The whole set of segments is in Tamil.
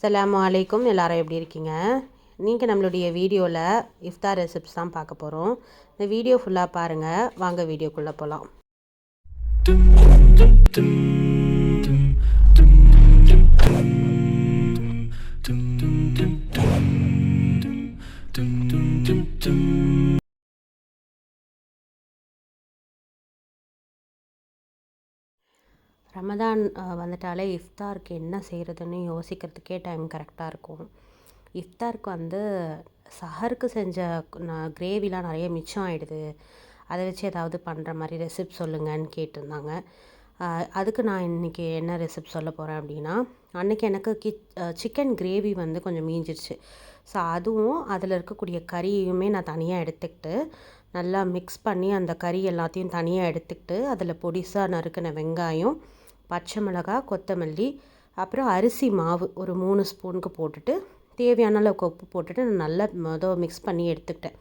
அஸ்ஸலாமு அலைக்கும். எல்லாரும் எப்படி இருக்கீங்க? நீங்கள் நம்மளுடைய வீடியோவில் இஃப்தார் ரெசிப்ஸ் தான் பார்க்க போகிறோம். இந்த வீடியோ ஃபுல்லாக பாருங்கள். வாங்க வீடியோக்குள்ளே போகலாம். ரமதான் வந்துட்டாலே இஃப்தாருக்கு என்ன செய்கிறதுன்னு யோசிக்கிறதுக்கே டைம் கரெக்டாக இருக்கும். இஃப்தாருக்கு சஹருக்கு செஞ்ச கிரேவிலாம் நிறைய மிச்சம் ஆகிடுது. அதை வச்சு ஏதாவது பண்ணுற மாதிரி ரெசிப்ட் சொல்லுங்கன்னு கேட்டிருந்தாங்க. அதுக்கு நான் இன்றைக்கி என்ன ரெசிப்ட் சொல்ல போகிறேன் அப்படின்னா, அன்றைக்கி எனக்கு சிக்கன் கிரேவி கொஞ்சம் மீஞ்சிருச்சு. ஸோ அதுவும் அதில் இருக்கக்கூடிய கறியுமே நான் தனியாக எடுத்துக்கிட்டு நல்லா மிக்ஸ் பண்ணி அந்த கறி எல்லாத்தையும் தனியாக எடுத்துக்கிட்டு அதில் பொடிசாக நறுக்கின வெங்காயம், பச்சை மிளகாய், கொத்தமல்லி, அப்புறம் அரிசி மாவு ஒரு 3 ஸ்பூனுக்கு போட்டுட்டு தேவையான அளவுக்கு உப்பு போட்டுட்டு நான் நல்லா மிக்ஸ் பண்ணி எடுத்துக்கிட்டேன்.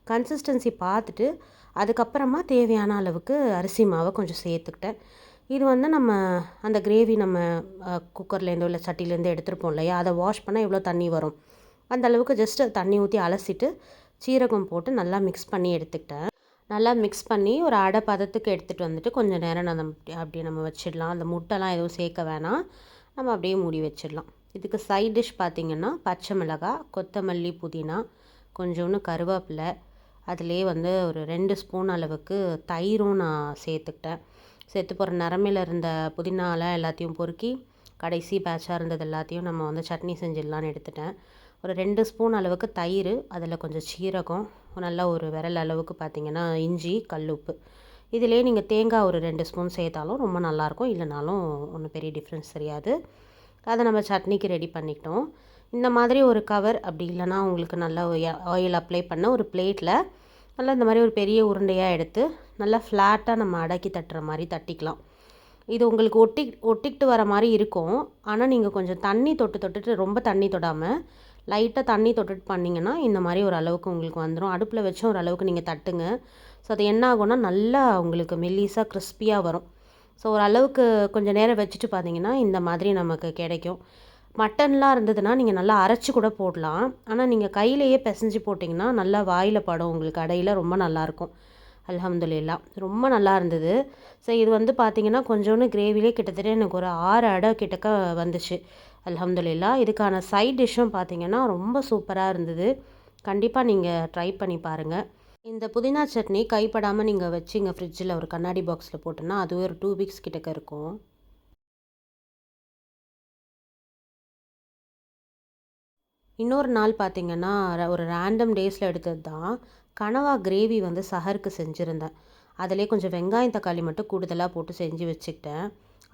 கன்சிஸ்டன்சி பார்த்துட்டு அதுக்கப்புறமா தேவையான அளவுக்கு அரிசி மாவை கொஞ்சம் சேர்த்துக்கிட்டேன். இது நம்ம அந்த கிரேவி நம்ம குக்கர்லேருந்தோ இல்லை சட்டிலேருந்து எடுத்துருப்போம் இல்லையா, அதை வாஷ் பண்ணால் எவ்வளோ தண்ணி வரும் அந்த அளவுக்கு ஜஸ்ட் தண்ணி ஊற்றி அலசிட்டு சீரகம் போட்டு நல்லா மிக்ஸ் பண்ணி எடுத்துக்கிட்டேன். நல்லா மிக்ஸ் பண்ணி ஒரு அடை பதத்துக்கு எடுத்துகிட்டு வந்துட்டு கொஞ்சம் நேரம் அப்படியே நம்ம வச்சிடலாம். அந்த முட்டைலாம் எதுவும் சேர்க்க வேணாம், நம்ம அப்படியே மூடி வச்சிடலாம். இதுக்கு சைட் டிஷ் பார்த்திங்கன்னா பச்சை மிளகாய், கொத்தமல்லி, புதினா, கொஞ்சோண்டு கருவேப்பிலை, அதிலே ஒரு 2 ஸ்பூன் அளவுக்கு தயிரும் நான் சேர்த்துக்கிட்டேன். சேர்த்து போகிற நிறமையில் இருந்த புதினால எல்லாத்தையும் பொறுக்கி கடைசி பேட்சாக இருந்தது எல்லாத்தையும் நம்ம சட்னி செஞ்சிடலான்னு எடுத்துட்டேன். ஒரு 2 ஸ்பூன் அளவுக்கு தயிர், அதில் கொஞ்சம் சீரகம், நல்லா ஒரு விரல் அளவுக்கு பார்த்திங்கன்னா இஞ்சி, கல்லுப்பு. இதிலே நீங்கள் தேங்காய் ஒரு 2 ஸ்பூன் சேர்த்தாலும் ரொம்ப நல்லாயிருக்கும், இல்லைனாலும் ஒன்றும் பெரிய டிஃப்ரென்ஸ் தெரியாது. அதை நம்ம சட்னிக்கு ரெடி பண்ணிக்கிட்டோம். இந்த மாதிரி ஒரு கவர் அப்படி இல்லைனா உங்களுக்கு நல்லா ஆயில் அப்ளை பண்ண ஒரு பிளேட்டில் நல்லா இந்த மாதிரி ஒரு பெரிய உருண்டையாக எடுத்து நல்லா ஃப்ளாட்டாக நம்ம அடக்கி தட்டுற மாதிரி தட்டிக்கலாம். இது உங்களுக்கு ஒட்டிக்கிட்டு வர மாதிரி இருக்கும். ஆனால் நீங்கள் கொஞ்சம் தண்ணி தொட்டுட்டு ரொம்ப தண்ணி தொடாமல் லைட்டாக தண்ணி தொட்டுட்டு பண்ணிங்கன்னா இந்த மாதிரி ஒரு அளவுக்கு உங்களுக்கு வந்துடும். அடுப்பில் வச்சும் ஒரு அளவுக்கு நீங்கள் தட்டுங்க. ஸோ அது என்ன ஆகும்னா நல்லா உங்களுக்கு மெல்லிஸாக கிறிஸ்பியாக வரும். ஸோ ஒரு அளவுக்கு கொஞ்சம் நேரம் வச்சுட்டு பார்த்தீங்கன்னா இந்த மாதிரி நமக்கு கிடைக்கும். மட்டன்லாம் இருந்ததுன்னா நீங்கள் நல்லா அரைச்சி கூட போடலாம். ஆனால் நீங்கள் கையிலையே பிசைஞ்சு போட்டிங்கன்னா நல்லா வாயில் படம் உங்களுக்கு கடையில் ரொம்ப நல்லாயிருக்கும். அல்ஹம்துலில்லாஹ் ரொம்ப நல்லா இருந்தது. ஸோ இது பார்த்திங்கன்னா கொஞ்சோண்டு கிரேவிலே கிட்டத்தட்ட எனக்கு ஒரு 6 அடை கிட்டக்க வந்துச்சு. அல்ஹம்துலில்லாஹ். இதுக்கான சைட் டிஷ்ஷும் பார்த்திங்கன்னா ரொம்ப சூப்பராக இருந்தது. கண்டிப்பாக நீங்கள் ட்ரை பண்ணி பாருங்கள். இந்த புதினா சட்னி கைப்படாமல் நீங்கள் வச்சிங்க ஃப்ரிட்ஜில் ஒரு கண்ணாடி பாக்ஸில் போட்டோன்னா அதுவே ஒரு 2 வீக்ஸ் கிட்டக்க இருக்கும். இன்னொரு நாள் பார்த்திங்கன்னா ஒரு ரேண்டம் டேஸில் எடுத்தது தான் கனவா கிரேவி சஹருக்கு செஞ்சுருந்தேன். அதிலே கொஞ்சம் வெங்காயம் தக்காளி மட்டும் கூடுதலாக போட்டு செஞ்சு வச்சுக்கிட்டேன்.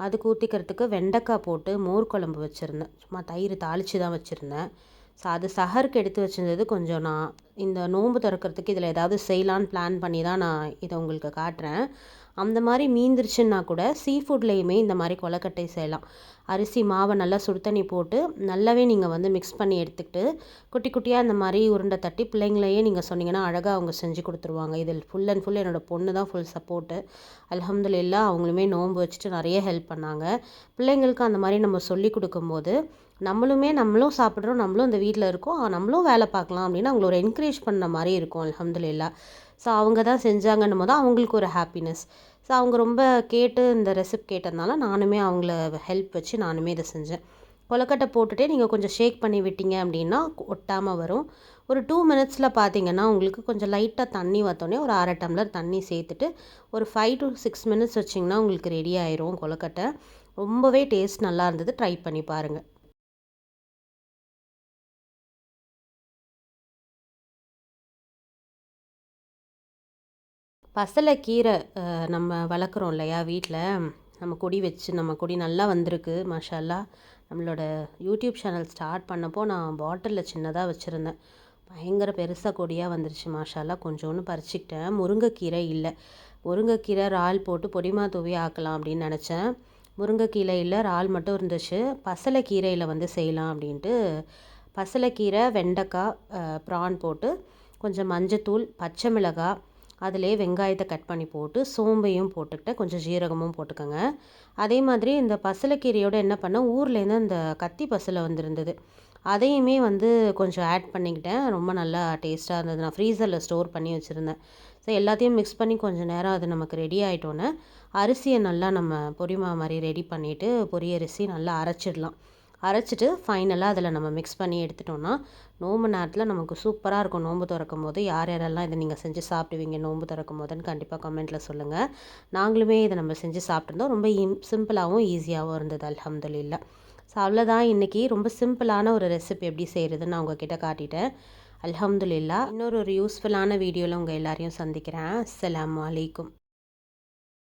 அதுக்கு ஊற்றிக்கிறதுக்கு வெண்டைக்காய் போட்டு மோர் குழம்பு வச்சுருந்தேன். சும்மா தயிர் தாளித்து தான் வச்சுருந்தேன். ஸோ அது சஹருக்கு எடுத்து வச்சுருந்தது. கொஞ்சம் நான் இந்த நோன்பு திறக்கிறதுக்கு இதில் ஏதாவது செய்யலான்னு பிளான் பண்ணி தான் நான் இதை உங்களுக்கு காட்டுறேன். அந்த மாதிரி மீந்துருச்சுன்னா கூட சீ ஃபுட்லேயுமே இந்த மாதிரி கொலக்கட்டை செய்யலாம். அரிசி மாவை நல்லா சுடு தண்ணி போட்டு நல்லாவே நீங்கள் மிக்ஸ் பண்ணி எடுத்துக்கிட்டு குட்டி குட்டியாக இந்த மாதிரி உருண்டை தட்டி பிள்ளைங்களையே நீங்கள் சொன்னீங்கன்னா அழகாக அவங்க செஞ்சு கொடுத்துருவாங்க. இதில் ஃபுல் அண்ட் ஃபுல் என்னோடய பொண்ணு தான் ஃபுல் சப்போர்ட்டு. அல்ஹம்துலில்லாஹ். அவங்களுமே நோன்பு வச்சுட்டு நிறைய ஹெல்ப் பண்ணாங்க. பிள்ளைங்களுக்கு அந்த மாதிரி நம்ம சொல்லி கொடுக்கும்போது நம்மளும் சாப்பிட்றோம், நம்மளும் இந்த வீட்டில் இருக்கோம், நம்மளும் வேலை பார்க்கலாம் அப்படின்னு அவங்கள ஒரு என்கரேஜ் பண்ண மாதிரி இருக்கும். அல்ஹம்துலில்லாஹ். ஸோ அவங்க தான் செஞ்சாங்கன்னும் போது அவங்களுக்கு ஒரு ஹாப்பினஸ். ஸோ அவங்க ரொம்ப கேட்டு இந்த ரெசிபி கேட்டதுனால நானுமே அவங்கள ஹெல்ப் வச்சு நானுமே இதை செஞ்சேன். கொலக்கட்டை போட்டுகிட்டே நீங்கள் கொஞ்சம் ஷேக் பண்ணி விட்டீங்க அப்படின்னா ஒட்டாமல் வரும். ஒரு 2 மினிட்ஸில் பார்த்தீங்கன்னா உங்களுக்கு கொஞ்சம் லைட்டாக தண்ணி வற்றோடனே ஒரு 1/2 டம்ளர் தண்ணி சேர்த்துட்டு ஒரு 5 to 6 மினிட்ஸ் வச்சிங்கன்னா உங்களுக்கு ரெடி ஆயிரும் கொலக்கட்டை. ரொம்பவே டேஸ்ட் நல்லா இருந்தது. ட்ரை பண்ணி பாருங்கள். பசலைக்கீரை நம்ம வளர்க்குறோம் இல்லையா வீட்டில், நம்ம கொடி நல்லா வந்திருக்கு மாஷா அல்லாஹ். நம்மளோட யூடியூப் சேனல் ஸ்டார்ட் பண்ணப்போ நான் பாட்டிலில் சின்னதாக வச்சுருந்தேன். பயங்கர பெருசாக கொடியாக வந்துருச்சு மாஷா அல்லாஹ். கொஞ்சோண்டு பறிச்சுக்கிட்டேன். முருங்கைக்கீரை இல்லை. முருங்கைக்கீரை இறால் போட்டு பொடிமா தூவி ஆக்கலாம் அப்படின்னு நினச்சேன். முருங்கைக்கீரை இல்லை, இறால் மட்டும் இருந்துச்சு. பசலைக்கீரையில் செய்யலாம் அப்படின்ட்டு பசலைக்கீரை, வெண்டைக்காய், ப்ரான் போட்டு கொஞ்சம் மஞ்சத்தூள், பச்சை மிளகாய், அதிலே வெங்காயத்தை கட் பண்ணி போட்டு சோம்பையும் போட்டுக்கிட்டு கொஞ்சம் ஜீரகமும் போட்டுக்கோங்க. அதே மாதிரி இந்த பசலைக்கீரையோடு என்ன பண்ணேன், ஊர்லேருந்து அந்த கத்தி பசலை வந்திருந்தது, அதையுமே கொஞ்சம் ஆட் பண்ணிக்கிட்டேன். ரொம்ப நல்லா டேஸ்ட்டாக இருந்தது. நான் ஃப்ரீசரில் ஸ்டோர் பண்ணி வச்சுருந்தேன். ஸோ எல்லாத்தையும் மிக்ஸ் பண்ணி கொஞ்சம் நேரம் அது நமக்கு ரெடி ஆகிட்டோன்னே அரிசியை நல்லா நம்ம பொரிமா மாதிரி ரெடி பண்ணிவிட்டு பொரியரிசி நல்லா அரைச்சிடலாம். அரைச்சிட்டு ஃபைனலாக அதில் நம்ம மிக்ஸ் பண்ணி எடுத்துட்டோன்னா நோம்பு நேரத்தில் நமக்கு சூப்பராக இருக்கும். நோம்பு திறக்கும் போது யார் யாரெல்லாம் இதை நீங்கள் செஞ்சு சாப்பிடுவீங்க நோம்பு திறக்கும் போதுன்னு கண்டிப்பாக கமெண்ட்டில் சொல்லுங்கள். நாங்களுமே இதை நம்ம செஞ்சு சாப்பிட்ருந்தோம். ரொம்ப சிம்பிளாகவும் ஈஸியாகவும் இருந்தது. அல்ஹம்துலில்லாஹ். ஸோ அவ்வளோதான், இன்றைக்கி ரொம்ப சிம்பிளான ஒரு ரெசிபி எப்படி செய்கிறதுன்னு நான் உங்ககிட்ட காட்டிட்டேன். அல்ஹம்துலில்லாஹ். இன்னொரு யூஸ்ஃபுல்லான வீடியோவில் உங்கள் எல்லாரையும் சந்திக்கிறேன். அஸ்ஸலாமு அலைக்கும்.